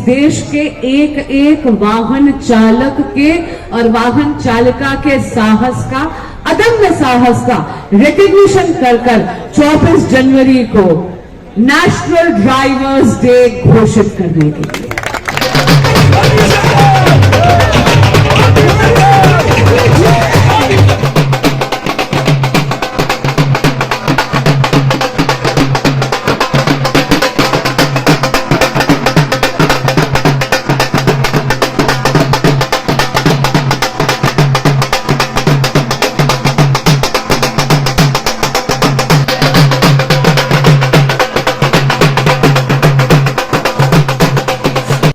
देश के एक एक वाहन चालक के और वाहन चालिका के साहस का, अदम्य साहस का रिकग्निशन कर 24 जनवरी को नेशनल ड्राइवर्स डे घोषित करने के लिए।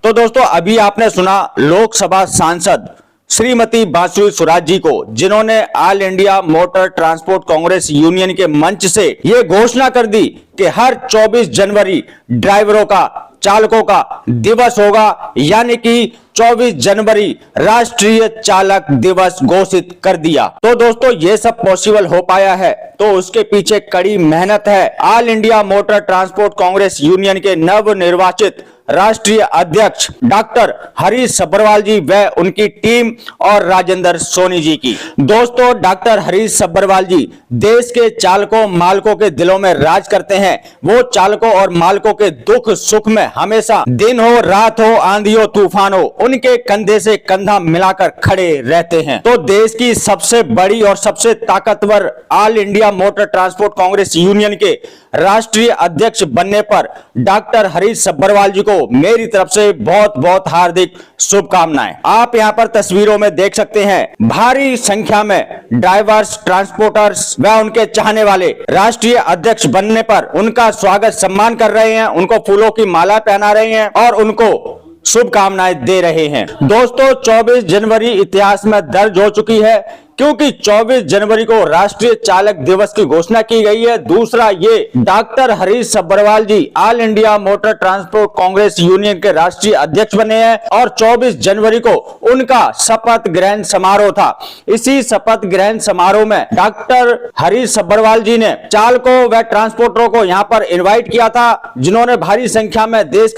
तो दोस्तों, अभी आपने सुना लोकसभा सांसद श्रीमती बांसुरी सुराज जी को, जिन्होंने all India motor transport congress union के मंच से यह घोषणा कर दी कि हर 24 जनवरी ड्राइवरों का, चालकों का दिवस होगा, यानी कि 24 जनवरी राष्ट्रीय चालक दिवस घोषित कर दिया। तो दोस्तों, ये सब पॉसिबल हो पाया है तो उसके पीछे कड़ी मेहनत है all India motor transport congress union के नवनिर्वाचित राष्ट्रीय अध्यक्ष डॉक्टर हरीश सब्बरवाल जी व उनकी टीम और राजेंद्र सोनी जी की। दोस्तों, डॉक्टर हरीश सब्बरवाल जी देश के चालकों मालकों के दिलों में राज करते हैं। वो चालकों और मालकों के दुख सुख में हमेशा दिन हो रात हो आंधी हो तूफान हो उनके कंधे से कंधा मिलाकर खड़े रहते हैं। तो देश की सबसे बड़ी और सबसे ताकतवर all India motor transport congress union के राष्ट्रीय अध्यक्ष बनने पर डॉक्टर हरीश सब्बरवाल जी को मेरी तरफ से बहुत बहुत हार्दिक शुभकामनाएं। आप यहां पर तस्वीरों में देख सकते हैं भारी संख्या में ड्राइवर्स, ट्रांसपोर्टर्स व उनके चाहने वाले राष्ट्रीय अध्यक्ष बनने पर उनका स्वागत सम्मान कर रहे हैं, उनको फूलों की माला पहना रहे हैं और उनको शुभकामनाएं दे रहे हैं। दोस्तों, 24 जनवरी इतिहास में दर्ज हो चुकी है क्योंकि 24 जनवरी को राष्ट्रीय चालक दिवस की घोषणा की गई है। दूसरा, ये doctor Harish Sabharwal ji all India motor transport congress union के राष्ट्रीय अध्यक्ष बने हैं और 24 जनवरी को उनका शपथ ग्रहण समारोह था। इसी शपथ ग्रहण समारोह में डॉक्टर हरीश सब्बरवाल जी ने चालकों व ट्रांसपोर्टरों को यहाँ पर इन्वाइट किया था, जिन्होंने भारी संख्या में देश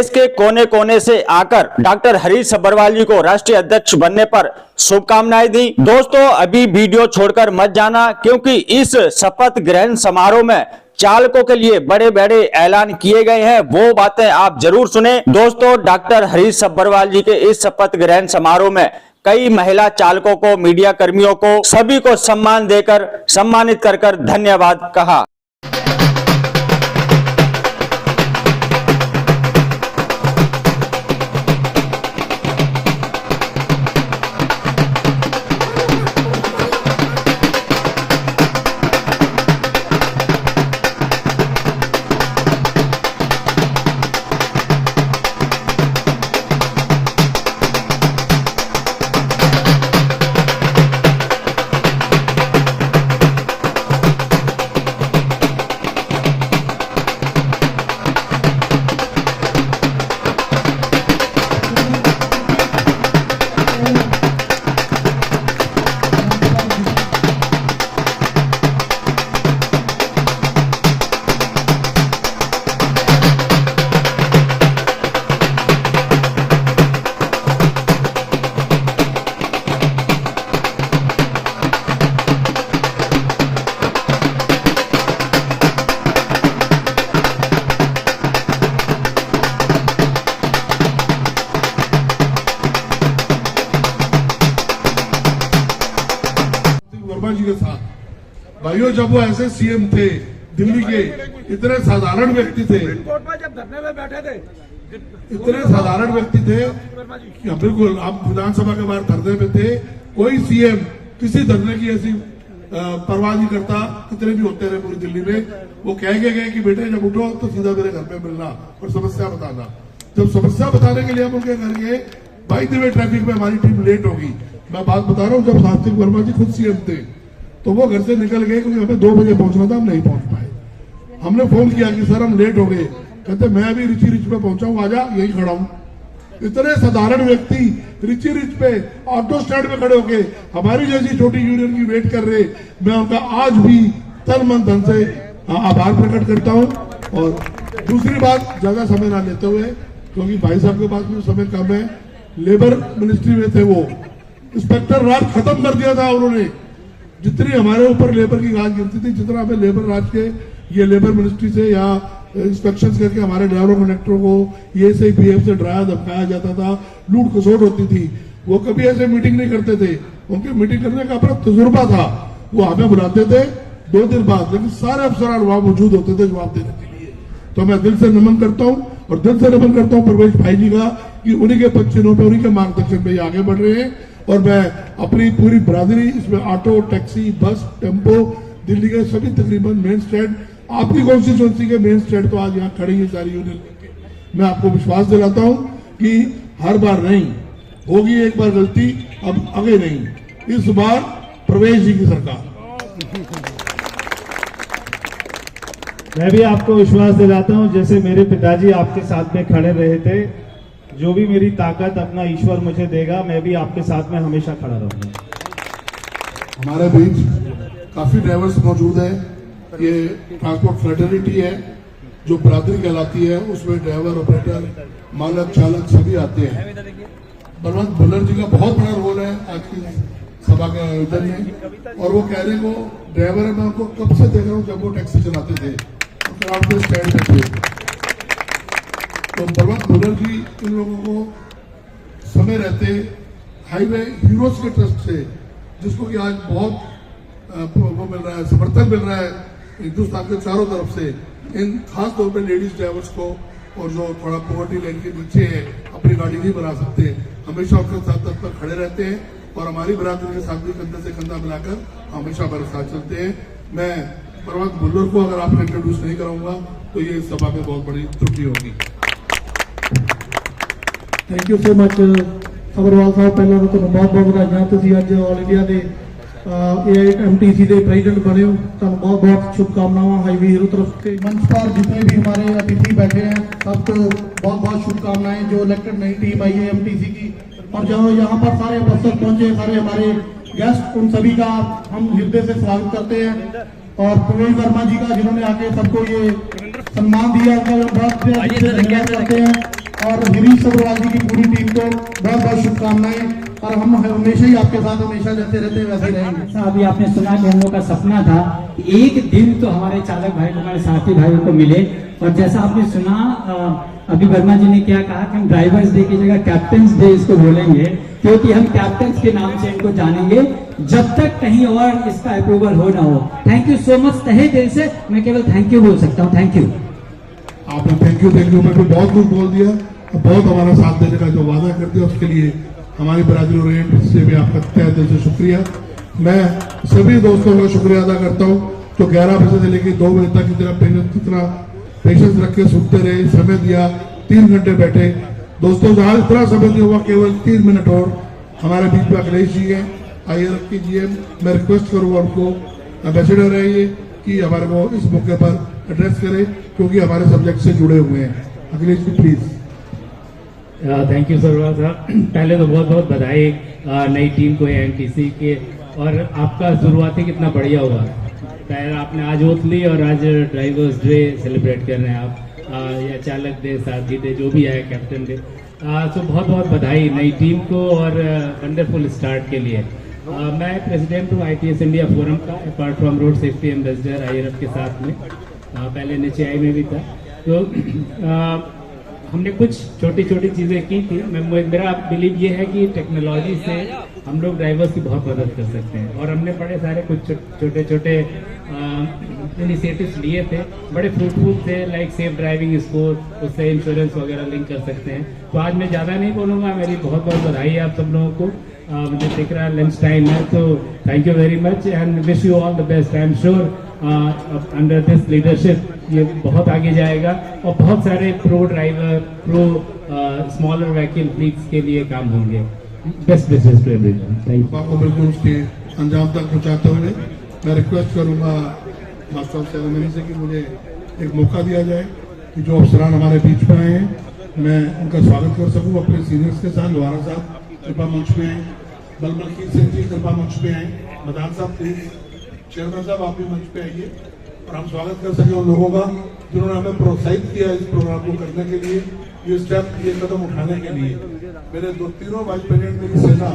के कोने कोने से आकर डॉक्टर हरीश सब्बरवाल जी को राष्ट्रीय अध्यक्ष बनने पर शुभकामनाएं दी। दोस्तों, अभी वीडियो छोड़कर मत जाना क्योंकि इस शपथ ग्रहण समारोह में चालकों के लिए बड़े बड़े ऐलान किए गए हैं, वो बातें आप जरूर सुने। दोस्तों, डॉक्टर हरीश सब्बरवाल जी के इस शपथ ग्रहण समारोह में कई महिला चालकों को, मीडिया कर्मियों को, सभी को सम्मान देकर सम्मानित कर धन्यवाद कहा। वर्मा जी के साथ, भाइयों, जब वो ऐसे सीएम थे दिल्ली के, इतने साधारण व्यक्ति थे, जब धरने में बैठे थे, इतने साधारण व्यक्ति थे कि बिल्कुल हम विधानसभा के बाहर धरने में थे, कोई सीएम किसी धरने की ऐसी परवाह नहीं करता, कितने भी होते रहे पूरी दिल्ली में। वो कह के गए कि बेटे जब उठो तो सीधा मेरे घर पे मिलना और समस्या बताना। जब समस्या बताने के लिए हम उनके घर गए, बाई द वे ट्रैफिक में हमारी टीम लेट होगी। मैं बात बता रहा हूँ, जब सात्विक वर्मा जी खुद सीएम थे तो वो घर से निकल गए क्योंकि हमें 2 बजे पहुंचना था, हम नहीं पहुंच पाए। हमने फोन किया कि सर हम लेट हो गए, कहते मैं अभी रिची रिच पे पहुंचा हूँ, आजा, यही खड़ा हूँ। इतने साधारण व्यक्ति रिची रिच पे ऑटो स्टैंड में खड़े होके हमारी जैसी छोटी यूनियन की वेट कर रहे, मैं उनका आज भी तन मन धन से आभार प्रकट करता हूँ। और दूसरी बात, ज्यादा समय ना लेते हुए क्योंकि भाई साहब के पास भी समय कम है। लेबर मिनिस्ट्री में थे वो, इंस्पेक्टर राज खत्म कर दिया था उन्होंने। जितनी हमारे ऊपर लेबर की गाज गिरती थी, जितना हमें लेबर राज के ये लेबर मिनिस्ट्री से या इंस्पेक्शन करके हमारे ड्राइवरों कंडक्टरों को ये से पीएफ से डराया धमकाया जाता था, लूट खसोट होती थी। वो कभी ऐसे मीटिंग नहीं करते थे, उनके मीटिंग करने का अपना तजुर्बा था। वो हमें बुलाते थे 2 दिन बाद, लेकिन सारे अफसरान वहां मौजूद होते थे जवाब देने के लिए। तो मैं दिल से नमन करता हूँ और दिल से नमन करता हूँ परवेश भाई जी का कि उन्हीं के पक्षियों पे, उन्हीं के मार्गदर्शन पे ये आगे बढ़ रहे हैं। और मैं अपनी पूरी बरादरी, इसमें ऑटो, टैक्सी, बस, टेम्पो, दिल्ली के सभी तकरीबन मेन स्टैंड, आपकी कॉन्स्टिट्यूंसी के मेन स्टैंड तो आज यहाँ खड़ी है सारी यूनियन लेके। मैं आपको विश्वास दिलाता हूँ कि हर बार नहीं होगी, एक बार गलती, अब आगे नहीं, इस बार प्रवेश जी की सरकार। मैं भी आपको विश्वास दिलाता हूं, जैसे मेरे पिताजी आपके साथ में खड़े रहे थे, जो भी मेरी ताकत अपना ईश्वर मुझे देगा, मैं भी आपके साथ में हमेशा खड़ा रहूंगा। हमारे बीच काफी ड्राइवर्स मौजूद हैं। ये ट्रांसपोर्ट फ्रेटर्निटी है जो बरादरी कहलाती है, उसमें ड्राइवर, ऑपरेटर, मालक, चालक सभी आते हैं। बलवंत भुल्लर जी का बहुत बड़ा रोल है आज की सभा के आयोजन में। और वो कह रहे हैं, वो ड्राइवर है, मैं उनको कब से देख रहा हूँ जब वो टैक्सी चलाते थे, तो स्टैंड पे थे। तो बलवंत भुल्लर जी इन लोगों को समय रहते हाईवे हीरोज के ट्रस्ट से, जिसको कि आज बहुत वो मिल रहा है, समर्थन मिल रहा है हिंदुस्तान के चारों तरफ से, इन खास तौर पे लेडीज ड्राइवर्स को और जो थोड़ा पॉवर्टी लाइन के नीचे है, अपनी गाड़ी नहीं बना सकते, हमेशा उनके साथ तत्पर खड़े रहते हैं और हमारी बरादरी के साथ भी कंधे से कंधा मिलाकर हमेशा हमारे साथ चलते हैं। मैं बलवंत भुल्लर को अगर आपने इंट्रोड्यूस नहीं कराऊंगा तो ये इस सभा में बहुत बड़ी त्रुटि होगी। Thank you so much Sabharwal साहब, पहला तो बहुत बहुत ਵਧਾਈਆਂ, ਤੁਸੀਂ ਅੱਜ ਆਲ ਇੰਡੀਆ ਦੇ एमटीसी के प्रेजिडेंट बने हो, तो बहुत बहुत शुभकामनाएं हाईवे हीरो तरफ से। मंच पर जितने भी हमारे अतिथि बैठे हैं सबको बहुत बहुत शुभकामनाएं, जो इलेक्टेड नई टीम आई है एमटीसी की, और जो यहाँ पर सारे अफसर पहुंचे, सारे हमारे गेस्ट, उन सभी का हम हृदय से स्वागत करते हैं। और प्रवीण वर्मा जी का, जिन्होंने आके सबको ये सम्मान दिया, उनका बहुत धन्यवाद करते हैं। और गिरीश सब्रवाल जी की पूरी टीम को बहुत बहुत शुभकामनाएं, और हम हमेशा ही आपके साथ हमेशा जैसे रहते हैं वैसे रहेंगे। अभी आपने सुना कि हम लोग का सपना था कि एक दिन तो हमारे चालक भाई को, हमारे साथी भाइयों को मिले, और जैसा आपने सुना अभी वर्मा जी ने क्या कहा कि हम ड्राइवर्स डे की जगह कैप्टन्स डे इसको बोलेंगे, क्योंकि हम कैप्टन्स के नाम से इनको जानेंगे जब तक कहीं और इसका अप्रूवल हो ना हो। थैंक यू सो मच, तहे दिल से मैं केवल थैंक यू बोल सकता हूँ। Thank you. आपने थैंक यू मेरे को बहुत कुछ बोल दिया, बहुत हमारा साथ देने का जो वादा करते हैं उसके लिए हमारी बरादरी ओरिएंट से भी आपका तहे दिल से शुक्रिया। मैं सभी दोस्तों का शुक्रिया अदा करता हूँ जो 11 बजे से लेकर 2 बजे तक कितना पेशेंस रख के सुनते रहे, समय दिया, 3 घंटे बैठे। दोस्तों जहाँ इतना समय नहीं हुआ, केवल 3 मिनट और हमारे बीच में अखिलेश जी है, IRF की GM, मैं रिक्वेस्ट करूँगा उनको, एम्बेसडर है ये, कि हमारे को इस मौके पर एड्रेस करें क्योंकि हमारे सब्जेक्ट से जुड़े हुए हैं। Akhilesh ji please. Thank you sir साहब, पहले तो बहुत बहुत बधाई नई टीम को एमटीसी के, और आपका शुरुआती कितना बढ़िया हुआ। पहले आपने आज ओथ ली और आज ड्राइवर्स डे सेलिब्रेट कर रहे हैं आप, या चालक डे, साथी डे, जो भी है, कैप्टन डे। तो बहुत बहुत बधाई नई टीम को और वंडरफुल स्टार्ट के लिए। मैं प्रेसिडेंट हूँ ITS इंडिया फोरम का, apart from road safety ambassador IRF के साथ में, पहले NHAI में भी था। तो हमने कुछ छोटी छोटी चीज़ें की थी। मेरा बिलीव ये है कि टेक्नोलॉजी से हम लोग ड्राइवर्स की बहुत मदद कर सकते हैं, और हमने बड़े सारे कुछ छोटे छोटे इनिशिएटिव्स लिए थे, बड़े फ्रूटफुल थे, लाइक सेफ ड्राइविंग स्कोर, उससे इंश्योरेंस वगैरह लिंक कर सकते हैं। तो आज मैं ज़्यादा नहीं बोलूँगा, मेरी बहुत बहुत बधाई है आप सब लोगों को। मुझे दिख रहा है लंच टाइम है, तो thank you very much and wish you all the best. I am sure under this leadership ये बहुत आगे जाएगा, और बहुत सारे pro driver, pro smaller vehicle fleets के लिए काम होंगे। Best wishes to everyone. Thank you. आपको बिल्कुल उसके अंजाम तक पहुंचाते हुए मैं रिक्वेस्ट करूंगा मास्टर ऑफ सेरेमनी से कि मुझे एक मौका दिया जाए कि जो अफसरान हमारे बीच में आए हैं मैं उनका स्वागत कर सकूं अपने सीनियर्स के साथ। लोहारा साहब कृपा मंच पे आए, बलमलकीत सिंह जी कृपा मंच पे आए, मदान साहब प्लीज, चेयरमैन साहब आप भी मंच पे आइए, और हम स्वागत कर सकें उन लोगों का जिन्होंने हमें प्रोत्साहित किया इस प्रोग्राम को करने के लिए। ये स्टेप, ये कदम उठाने के लिए मेरे तीनों वाइस प्रेसिडेंट, मेरी सेना,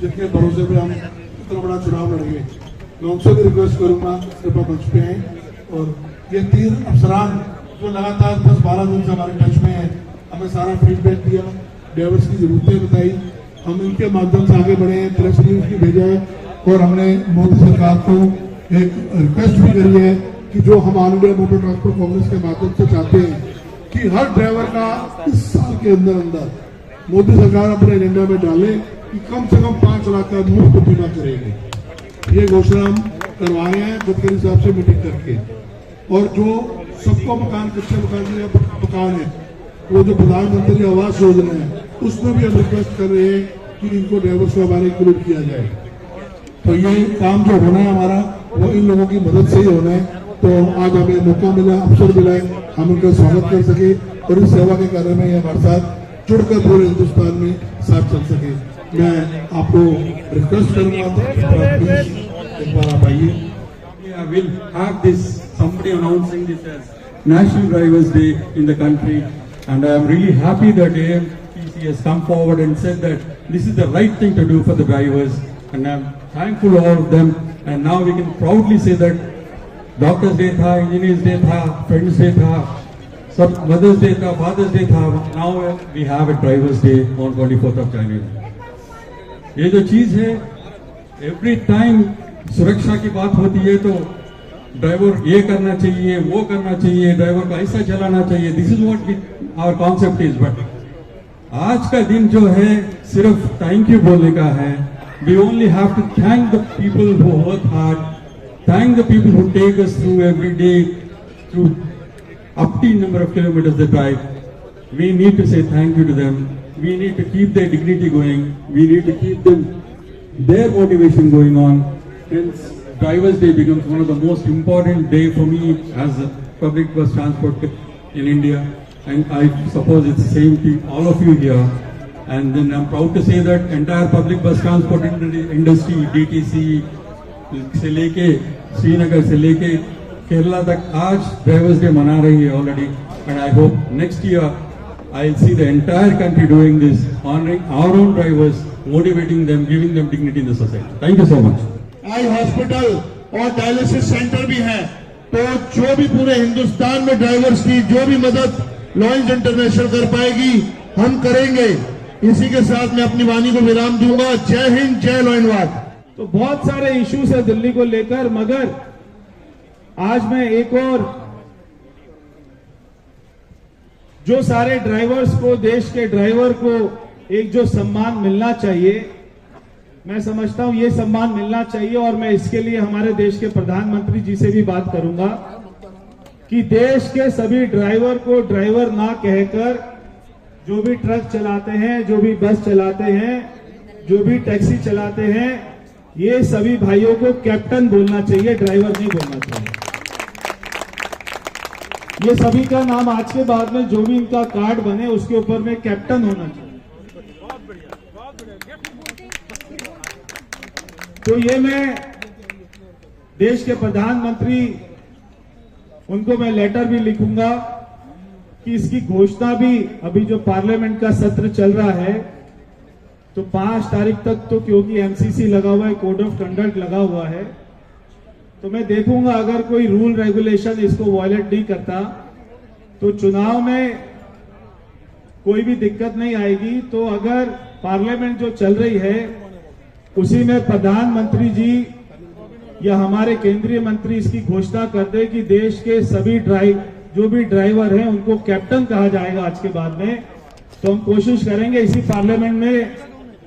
जिनके भरोसे पे हम इतना बड़ा चुनाव लड़ेंगे, मैं उनसे भी रिक्वेस्ट करूंगा कृपा मंच पे आए। और ये 3 अफसरान जो लगातार 10-12 दिन से हमारे टच में है, हमें सारा फीडबैक दिया, ड्राइवर्स की जरूरतें बताई, हम इनके माध्यम से आगे बढ़े हैं, प्रेस रिलीज भी भेजा है और हमने मोदी सरकार को एक रिक्वेस्ट भी करी है कि जो हम all India motor transport Congress के माध्यम से चाहते हैं कि हर ड्राइवर का इस साल के अंदर मोदी सरकार अपने एजेंडा में डाले कि कम से कम 5 लाख का मुफ्त बीमा करेंगे। ये घोषणा हम करवा रहे हैं गडकरी साहब से मीटिंग करके। और जो सबको मकान, कच्चे मकान है, वो जो प्रधानमंत्री आवास योजना है, उसमें भी हम रिक्वेस्ट कर रहे हैं कि इनको ड्राइवर्स को हमारे इंक्लूड किया जाए। तो ये काम जो होना है हमारा, वो इन लोगों की मदद से ही होना है। तो आज हमें मौका मिला, अवसर मिला है, हम उनका स्वागत कर सके और इस सेवा के कार्य में ये हमारे साथ जुड़कर पूरे हिंदुस्तान में साथ चल सके। मैं आपको रिक्वेस्ट करूंगा एक बार आप आइए। I will have this, somebody announcing this as National Drivers Day in the country, and I am really happy that AMTC has come forward and said that this is the right thing to do for the drivers, and I am thankful to all of them. And now we can proudly say that Doctors Day था, Engineers Day था, Friends Day था, सब Mother's Day था, Father's Day था, now we have a Drivers Day on 24th of January. ये जो चीज है, every time सुरक्षा की बात होती है तो ड्राइवर ये करना चाहिए, वो करना चाहिए, ड्राइवर को ऐसा चलाना चाहिए, this is what our concept is. But आज का दिन जो है सिर्फ थैंक यू बोलने का है। We only have to thank the people who work hard, thank the people who take us through every day through up to number of kilometers they drive. We need to say thank you to them. We need to keep their dignity going. We need to keep them, their motivation going on. Hence, Drivers' Day becomes one of the most important day for me as a public bus transport in India. And I suppose it's the same to all of you here. And then I'm proud to say that entire public bus transport industry, DTC से लेके श्रीनगर से लेके केरला तक आज drivers day मना रही है already. And I hope next year I'll see the entire country doing this, honoring our own drivers, motivating them, giving them dignity in the society. Thank you so much. Eye hospital और dialysis centre भी हैं, तो जो भी पूरे हिंदुस्तान में drivers की जो भी मदद लॉयंस इंटरनेशनल कर पाएगी हम करेंगे. इसी के साथ मैं अपनी वाणी को विराम दूंगा. जय हिंद, जय लॉयनवाद. तो बहुत सारे इश्यूज है दिल्ली को लेकर, मगर आज मैं एक और जो सारे ड्राइवर्स को, देश के ड्राइवर को एक जो सम्मान मिलना चाहिए, मैं समझता हूं ये सम्मान मिलना चाहिए. और मैं इसके लिए हमारे देश के प्रधानमंत्री जी से भी बात करूंगा कि देश के सभी ड्राइवर को ड्राइवर ना कहकर, जो भी ट्रक चलाते हैं, जो भी बस चलाते हैं, जो भी टैक्सी चलाते हैं, ये सभी भाइयों को कैप्टन बोलना चाहिए, ड्राइवर नहीं बोलना चाहिए. ये सभी का नाम आज के बाद में जो भी इनका कार्ड बने उसके ऊपर में कैप्टन होना चाहिए. तो ये मैं देश के प्रधानमंत्री, उनको मैं लेटर भी लिखूंगा कि इसकी घोषणा भी, अभी जो पार्लियामेंट का सत्र चल रहा है तो 5 तारीख तक, तो क्योंकि एमसीसी लगा हुआ है, कोड ऑफ कंडक्ट लगा हुआ है, तो मैं देखूंगा अगर कोई रूल रेगुलेशन इसको वायलेट नहीं करता तो चुनाव में कोई भी दिक्कत नहीं आएगी. तो अगर पार्लियामेंट जो चल रही है उसी में प्रधानमंत्री जी या हमारे केंद्रीय मंत्री इसकी घोषणा कर दे कि देश के सभी जो भी ड्राइवर हैं उनको कैप्टन कहा जाएगा आज के बाद में, तो हम कोशिश करेंगे इसी पार्लियामेंट में,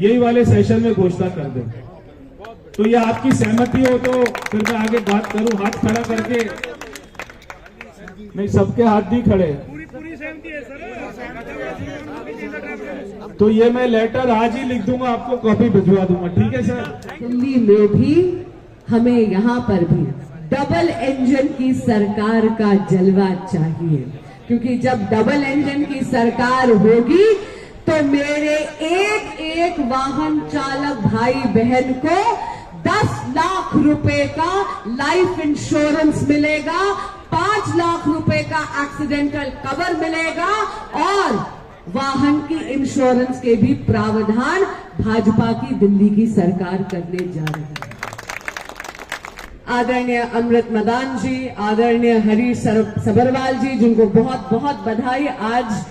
यही वाले सेशन में घोषणा कर दें. तो ये आपकी सहमति हो तो फिर मैं आगे बात करूं. हाथ खड़ा करके, नहीं सबके हाथ नहीं खड़े, तो ये मैं लेटर आज ही लिख दूंगा, आपको कॉपी भिजवा दूंगा. ठीक है सर. दिल्ली में भी, हमें यहाँ पर भी डबल इंजन की सरकार का जलवा चाहिए, क्योंकि जब डबल इंजन की सरकार होगी तो मेरे एक एक वाहन चालक भाई बहन को 10 लाख रुपए का लाइफ इंश्योरेंस मिलेगा, 5 लाख रुपए का एक्सीडेंटल कवर मिलेगा और वाहन की इंश्योरेंस के भी प्रावधान भाजपा की दिल्ली की सरकार करने जा रही है। आदरणीय अमृत मदान जी, आदरणीय हरीश सबरवाल जी, जिनको बहुत बहुत बधाई आज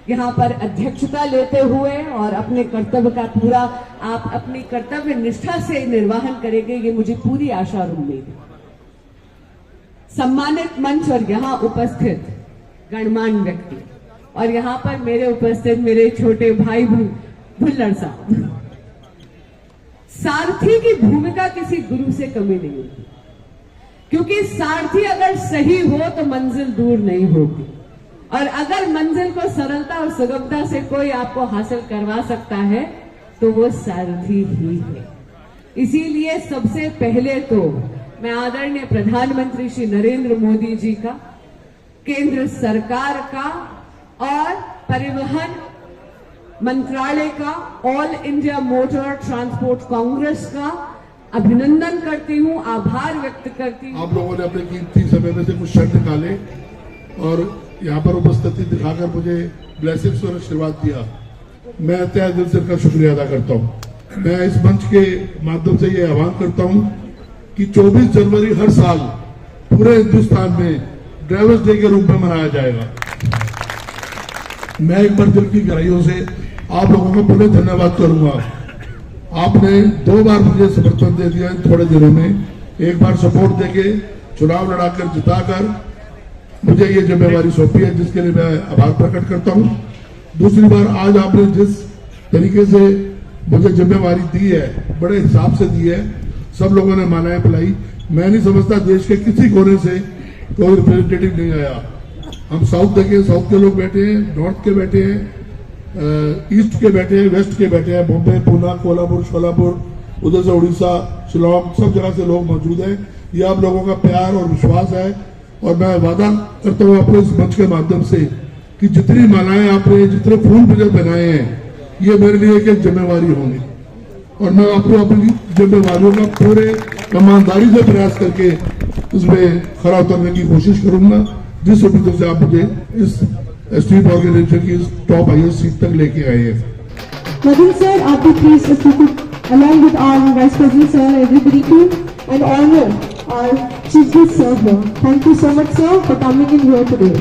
यहाँ पर अध्यक्षता लेते हुए, और अपने कर्तव्य का पूरा आप अपनी कर्तव्य निष्ठा से निर्वहन करेंगे, ये मुझे पूरी आशा और उम्मीद है। सम्मानित मंच और यहाँ उपस्थित गणमान्य व्यक्ति, और यहाँ पर मेरे उपस्थित मेरे छोटे भाई भुल्लर साहब, सारथी की भूमिका किसी गुरु से कमी नहीं होती, क्योंकि सारथी अगर सही हो तो मंजिल दूर नहीं होगी, और अगर मंजिल को सरलता और सुगमता से कोई आपको हासिल करवा सकता है तो वो सारथी ही है। इसीलिए सबसे पहले तो मैं आदरणीय प्रधानमंत्री श्री नरेंद्र मोदी जी का, केंद्र सरकार का और परिवहन मंत्रालय का, all India motor transport Congress का अभिनंदन करती हूँ, आभार व्यक्त करती हूँ। आप लोगों ने अपने कीमती समय में से कुछ क्षण निकाले और यहाँ पर उपस्थिति दिखाकर मुझे ब्लेसिंग्स और आशीर्वाद दिया। मैं तहे दिल से का शुक्रिया अदा करता हूँ। मैं इस मंच के माध्यम से ये आह्वान करता हूँ कि 24 जनवरी हर साल पूरे हिंदुस्तान में ड्राइवर्स डे के रूप में मनाया जाएगा। मैं एक बार दिल की गहराइयों से आप लोगों को पुनः धन्यवाद करूंगा। आपने 2 बार मुझे समर्थन दे दिया इन थोड़े दिनों में, एक बार सपोर्ट देके चुनाव लड़ाकर जिताकर मुझे ये जिम्मेवारी सौंपी है, जिसके लिए मैं आभार प्रकट करता हूं। दूसरी बार आज आपने जिस तरीके से मुझे जिम्मेवारी दी है, बड़े हिसाब से दी है, सब लोगों ने मालाएं पिलाई। मैं नहीं समझता देश के किसी कोने से कोई रिप्रेजेंटेटिव नहीं आया। हम साउथ देखे, साउथ के लोग बैठे हैं, नॉर्थ के बैठे हैं, ईस्ट के बैठे हैं, वेस्ट के बैठे हैं, बॉम्बे, पूना, कोल्हापुर, शोलापुर, उधर से उड़ीसा, शिलोंग, सब जगह से लोग मौजूद हैं। ये आप लोगों का प्यार और विश्वास है, और मैं वादा करता हूँ आपको इस मंच के माध्यम से कि जितनी मालाएं आपने, जितने फूल मुझे बनाए हैं, ये मेरे लिए एक जिम्मेवारी होंगी, और मैं आपको अपनी जिम्मेवारियों का पूरे ईमानदारी से प्रयास करके इसमें खरा उतरने की कोशिश करूंगा, जिस उम्मीद से आप मुझे इस स्ट्रीट ऑर्गेनाइजेशन की टॉप हाईएस्ट सीट तक लेके आए हैं। Madhu sir, आप भी please if you could along with our Vice President sir, everybody to and honor our Chief Guest sir here. Thank you so much sir for coming in here today.